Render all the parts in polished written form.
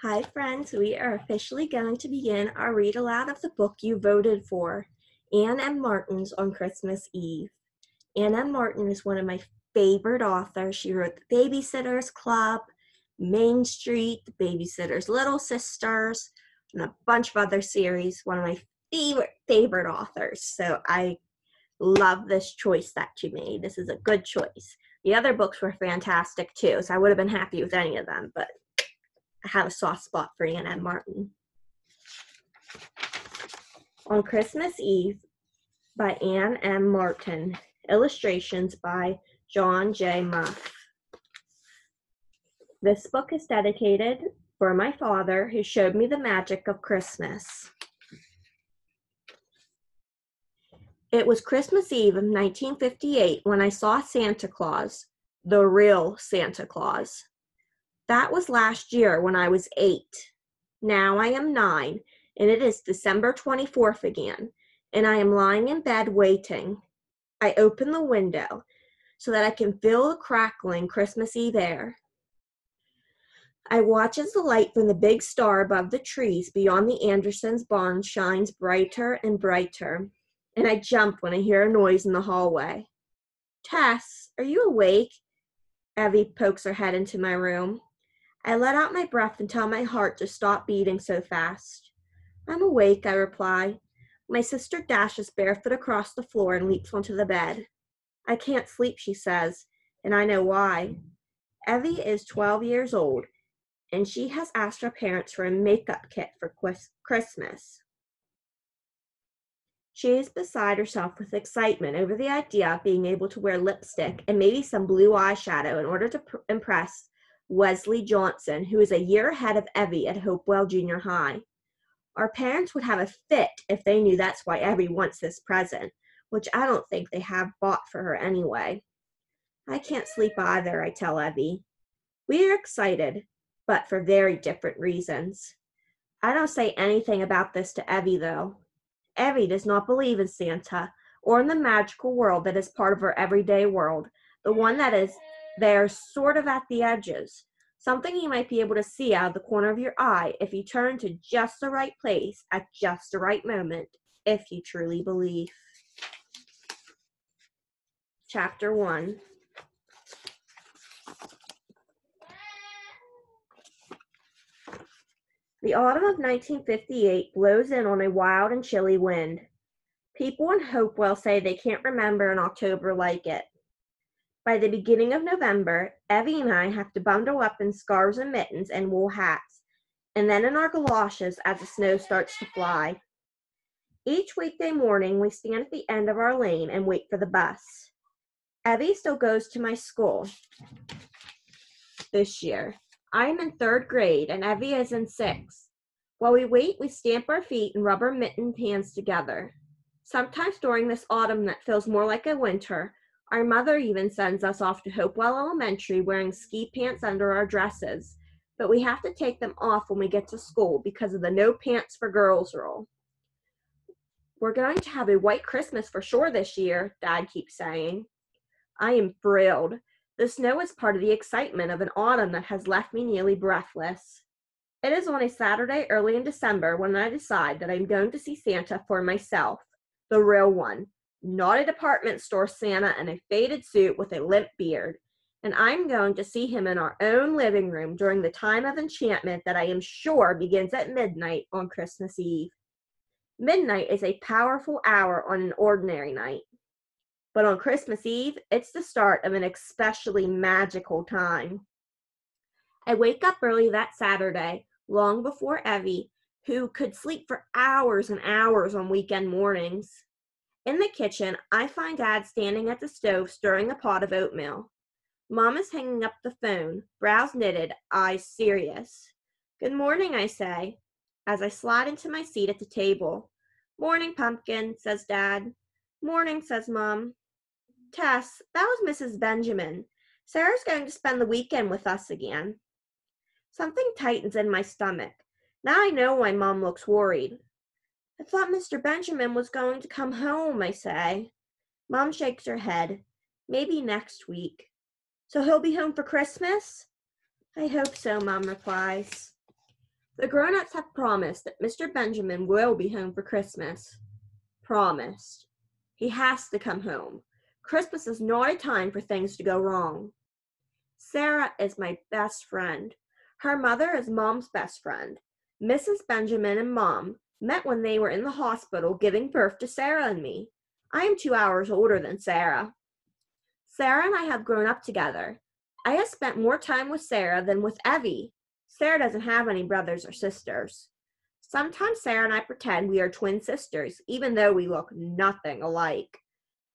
Hi friends, we are officially going to begin our read aloud of the book you voted for, Anne M. Martin's On Christmas Eve. Anne M. Martin is one of my favorite authors. She wrote The Babysitter's Club, Main Street, The Babysitter's Little Sisters, and a bunch of other series. One of my favorite authors. So I love this choice that you made. This is a good choice. The other books were fantastic too, so I would have been happy with any of them, but I have a soft spot for Anne M. Martin. On Christmas Eve by Anne M. Martin. Illustrations by John J. Muff. This book is dedicated for my father, who showed me the magic of Christmas. It was Christmas Eve of 1958 when I saw Santa Claus, the real Santa Claus. That was last year when I was 8. Now I am 9, and it is December 24th again, and I am lying in bed waiting. I open the window so that I can feel the crackling Christmas Eve air. I watch as the light from the big star above the trees beyond the Andersons' barn shines brighter and brighter, and I jump when I hear a noise in the hallway. Tess, are you awake? Evie pokes her head into my room. I let out my breath and tell my heart to stop beating so fast. I'm awake, I reply. My sister dashes barefoot across the floor and leaps onto the bed. I can't sleep, she says, and I know why. Evie is 12 years old, and she has asked her parents for a makeup kit for Christmas. She is beside herself with excitement over the idea of being able to wear lipstick and maybe some blue eyeshadow in order to impress Wesley Johnson, who is a year ahead of Evie at Hopewell Junior High. Our parents would have a fit if they knew that's why Evie wants this present, which I don't think they have bought for her anyway. I can't sleep either, I tell Evie. We are excited, but for very different reasons. I don't say anything about this to Evie, though. Evie does not believe in Santa or in the magical world that is part of her everyday world, the one that is there sort of at the edges, something you might be able to see out of the corner of your eye if you turn to just the right place at just the right moment, if you truly believe. Chapter 1. The autumn of 1958 blows in on a wild and chilly wind. People in Hopewell say they can't remember an October like it. By the beginning of November, Evie and I have to bundle up in scarves and mittens and wool hats, and then in our galoshes as the snow starts to fly. Each weekday morning, we stand at the end of our lane and wait for the bus. Evie still goes to my school this year. I am in 3rd grade, and Evie is in 6th. While we wait, we stamp our feet and rub our mittened hands together. Sometimes during this autumn that feels more like a winter, our mother even sends us off to Hopewell Elementary wearing ski pants under our dresses, but we have to take them off when we get to school because of the no pants for girls rule. We're going to have a white Christmas for sure this year, Dad keeps saying. I am thrilled. The snow is part of the excitement of an autumn that has left me nearly breathless. It is on a Saturday early in December when I decide that I'm going to see Santa for myself, the real one. Not a department store Santa in a faded suit with a limp beard, and I'm going to see him in our own living room during the time of enchantment that I am sure begins at midnight on Christmas Eve. Midnight is a powerful hour on an ordinary night, but on Christmas Eve, it's the start of an especially magical time. I wake up early that Saturday, long before Evie, who could sleep for hours and hours on weekend mornings. In the kitchen, I find Dad standing at the stove stirring a pot of oatmeal. Mom is hanging up the phone, brows knitted, eyes serious. Good morning, I say, as I slide into my seat at the table. Morning, Pumpkin, says Dad. Morning, says Mom. Tess, that was Mrs. Benjamin. Sarah's going to spend the weekend with us again. Something tightens in my stomach. Now I know why Mom looks worried. I thought Mr. Benjamin was going to come home, I say. Mom shakes her head. Maybe next week. So he'll be home for Christmas? I hope so, Mom replies. The grown-ups have promised that Mr. Benjamin will be home for Christmas. Promised. He has to come home. Christmas is not a time for things to go wrong. Sarah is my best friend. Her mother is Mom's best friend. Mrs. Benjamin and Mom met when they were in the hospital giving birth to Sarah and me. I am 2 hours older than Sarah. Sarah and I have grown up together. I have spent more time with Sarah than with Evie. Sarah doesn't have any brothers or sisters. Sometimes Sarah and I pretend we are twin sisters, even though we look nothing alike.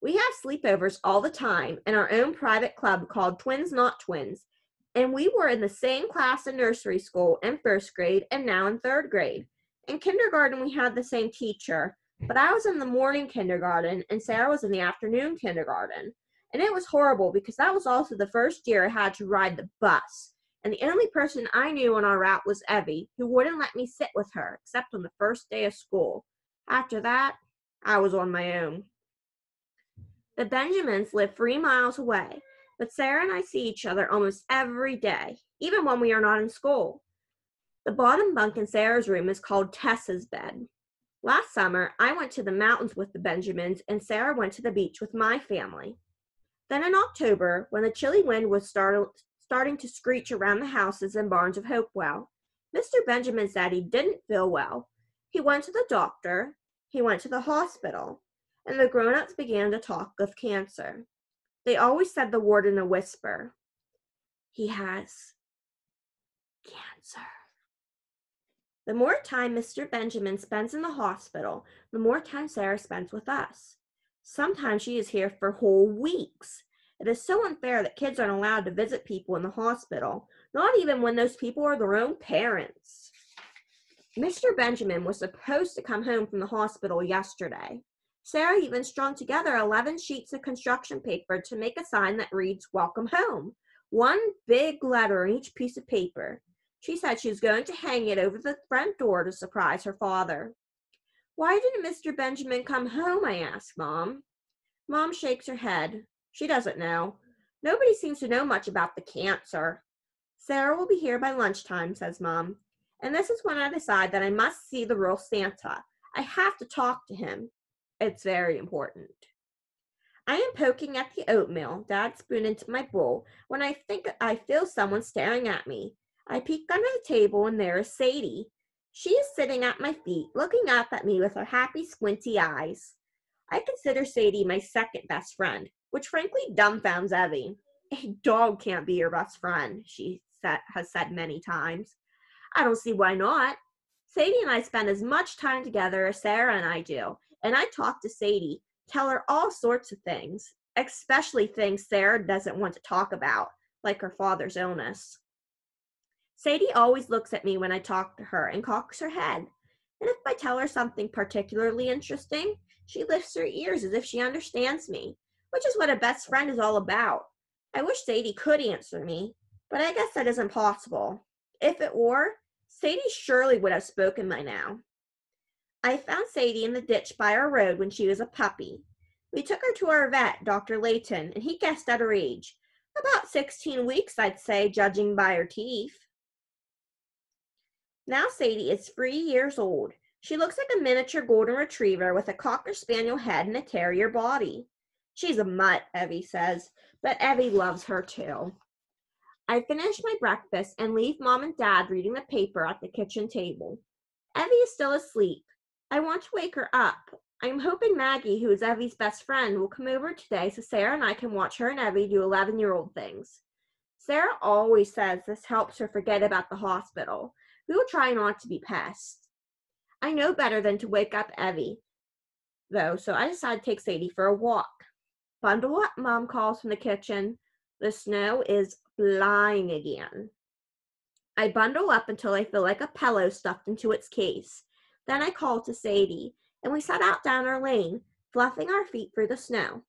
We have sleepovers all the time in our own private club called Twins Not Twins, and we were in the same class in nursery school in first grade and now in third grade. In kindergarten, we had the same teacher, but I was in the morning kindergarten and Sarah was in the afternoon kindergarten. And it was horrible because that was also the first year I had to ride the bus. And the only person I knew on our route was Evie, who wouldn't let me sit with her except on the first day of school. After that, I was on my own. The Benjamins live 3 miles away, but Sarah and I see each other almost every day, even when we are not in school. The bottom bunk in Sarah's room is called Tessa's bed. Last summer, I went to the mountains with the Benjamins, and Sarah went to the beach with my family. Then in October, when the chilly wind was starting to screech around the houses and barns of Hopewell, Mr. Benjamin said he didn't feel well. He went to the doctor, he went to the hospital, and the grown-ups began to talk of cancer. They always said the word in a whisper. He has cancer. The more time Mr. Benjamin spends in the hospital, the more time Sarah spends with us. Sometimes she is here for whole weeks. It is so unfair that kids aren't allowed to visit people in the hospital, not even when those people are their own parents. Mr. Benjamin was supposed to come home from the hospital yesterday. Sarah even strung together 11 sheets of construction paper to make a sign that reads, "Welcome home." One big letter on each piece of paper. She said she was going to hang it over the front door to surprise her father. "Why didn't Mr. Benjamin come home?" I asked Mom. Mom shakes her head. She doesn't know. Nobody seems to know much about the cancer. "Sarah will be here by lunchtime," says Mom. And this is when I decide that I must see the real Santa. I have to talk to him. It's very important. I am poking at the oatmeal Dad spooned into my bowl when I think I feel someone staring at me. I peek under the table and there is Sadie. She is sitting at my feet, looking up at me with her happy, squinty eyes. I consider Sadie my second best friend, which frankly dumbfounds Evie. "A dog can't be your best friend," she has said many times. I don't see why not. Sadie and I spend as much time together as Sarah and I do, and I talk to Sadie, tell her all sorts of things, especially things Sarah doesn't want to talk about, like her father's illness. Sadie always looks at me when I talk to her and cocks her head. And if I tell her something particularly interesting, she lifts her ears as if she understands me, which is what a best friend is all about. I wish Sadie could answer me, but I guess that isn't possible. If it were, Sadie surely would have spoken by now. I found Sadie in the ditch by our road when she was a puppy. We took her to our vet, Dr. Layton, and he guessed at her age. About 16 weeks, I'd say, judging by her teeth. Now Sadie is 3 years old. She looks like a miniature golden retriever with a cocker spaniel head and a terrier body. She's a mutt, Evie says, but Evie loves her too. I finish my breakfast and leave Mom and Dad reading the paper at the kitchen table. Evie is still asleep. I want to wake her up. I'm hoping Maggie, who is Evie's best friend, will come over today so Sarah and I can watch her and Evie do 11-year-old things. Sarah always says this helps her forget about the hospital. We will try not to be pests. I know better than to wake up Evie, though, so I decide to take Sadie for a walk. "Bundle up," Mom calls from the kitchen. The snow is flying again. I bundle up until I feel like a pillow stuffed into its case. Then I call to Sadie, and we set out down our lane, fluffing our feet through the snow.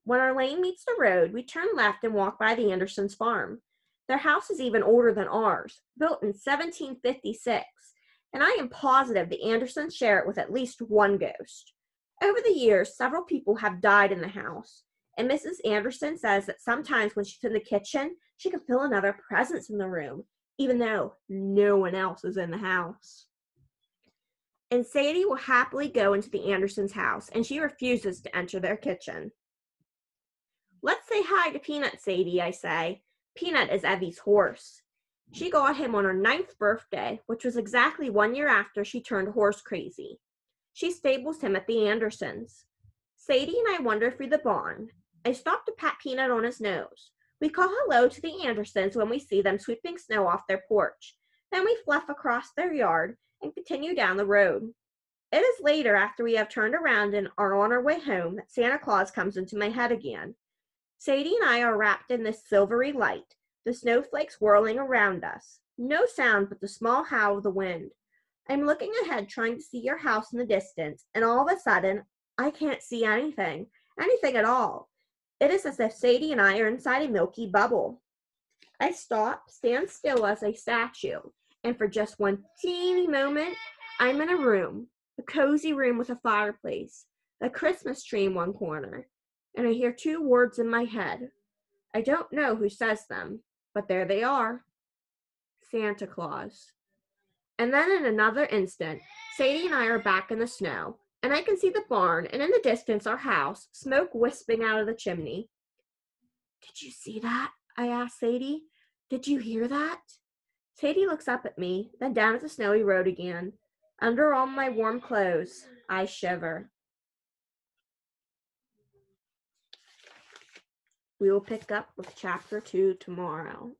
When our lane meets the road, we turn left and walk by the Andersons' farm. Their house is even older than ours, built in 1756, and I am positive the Andersons share it with at least one ghost. Over the years, several people have died in the house, and Mrs. Anderson says that sometimes when she's in the kitchen, she can feel another presence in the room, even though no one else is in the house. And Sadie will happily go into the Andersons' house, and she refuses to enter their kitchen. Let's say hi to Peanut, Sadie, I say. Peanut is Evie's horse. She got him on her 9th birthday, which was exactly 1 year after she turned horse crazy. She stables him at the Andersons. Sadie and I wander through the barn. I stop to pat Peanut on his nose. We call hello to the Andersons when we see them sweeping snow off their porch. Then we fluff across their yard and continue down the road. It is later, after we have turned around and are on our way home, that Santa Claus comes into my head again. Sadie and I are wrapped in this silvery light, the snowflakes whirling around us. No sound but the small howl of the wind. I'm looking ahead, trying to see your house in the distance, and all of a sudden, I can't see anything at all. It is as if Sadie and I are inside a milky bubble. I stop, stand still as a statue, and for just one teeny moment, I'm in a room, a cozy room with a fireplace, a Christmas tree in one corner, and I hear 2 words in my head. I don't know who says them, but there they are. Santa Claus. And then in another instant, Sadie and I are back in the snow, and I can see the barn, and in the distance our house, smoke wisping out of the chimney. Did you see that? I asked Sadie. Did you hear that? Sadie looks up at me, then down at the snowy road again. Under all my warm clothes, I shiver. We will pick up with chapter 2 tomorrow.